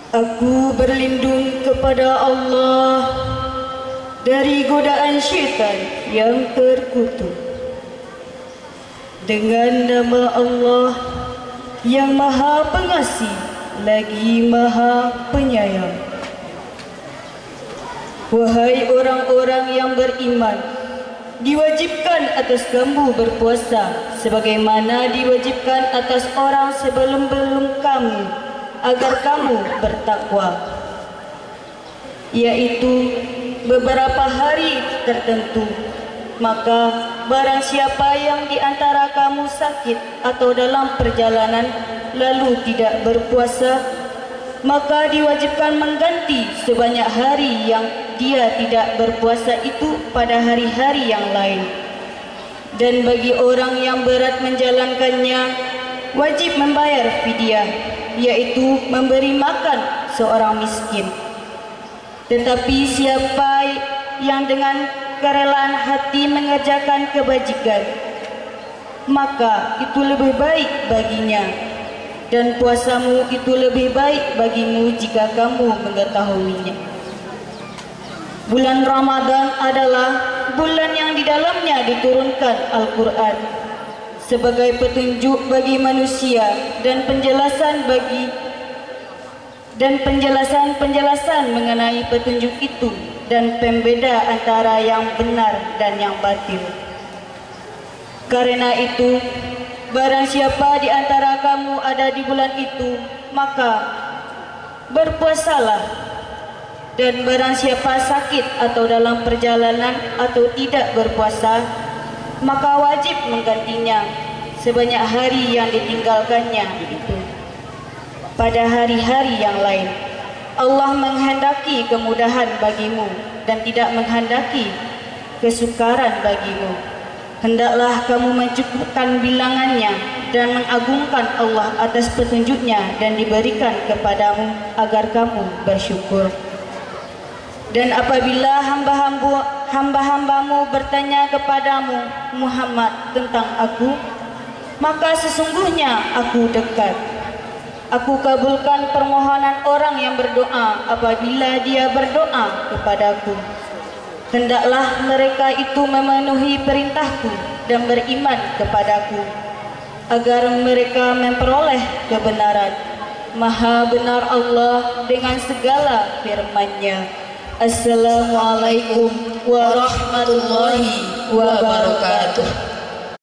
Aku berlindung kepada Allah dari godaan syaitan yang terkutuk. Dengan nama Allah yang Maha Pengasih lagi Maha Penyayang. Wahai orang-orang yang beriman, diwajibkan atas kamu berpuasa sebagaimana diwajibkan atas orang sebelum-belum kamu, agar kamu bertakwa, yaitu beberapa hari tertentu. Maka barang siapa yang di antara kamu sakit atau dalam perjalanan lalu tidak berpuasa, maka diwajibkan mengganti sebanyak hari yang dia tidak berpuasa itu pada hari-hari yang lain. Dan bagi orang yang berat menjalankannya, wajib membayar fidyah, yaitu memberi makan seorang miskin. Tetapi siapa yang dengan kerelaan hati mengerjakan kebajikan, maka itu lebih baik baginya, dan puasamu itu lebih baik bagimu jika kamu mengetahuinya. Bulan Ramadan adalah bulan yang di dalamnya diturunkan Al-Quran sebagai petunjuk bagi manusia dan penjelasan mengenai petunjuk itu dan pembeda antara yang benar dan yang batil. Karena itu, barang siapa di antara kamu ada di bulan itu, maka berpuasalah. Dan barang siapa sakit atau dalam perjalanan atau tidak berpuasa, maka wajib menggantinya sebanyak hari yang ditinggalkannya itu pada hari-hari yang lain. Allah menghendaki kemudahan bagimu dan tidak menghendaki kesukaran bagimu. Hendaklah kamu mencukupkan bilangannya dan mengagungkan Allah atas petunjuknya dan diberikan kepadamu agar kamu bersyukur. Dan apabila hamba-hambamu bertanya kepadamu, Muhammad, tentang aku, maka sesungguhnya aku dekat. Aku kabulkan permohonan orang yang berdoa apabila dia berdoa kepadaku. Hendaklah mereka itu memenuhi perintahku dan beriman kepadaku, agar mereka memperoleh kebenaran. Maha benar Allah dengan segala firman-Nya. Assalamualaikum warahmatullahi wabarakatuh.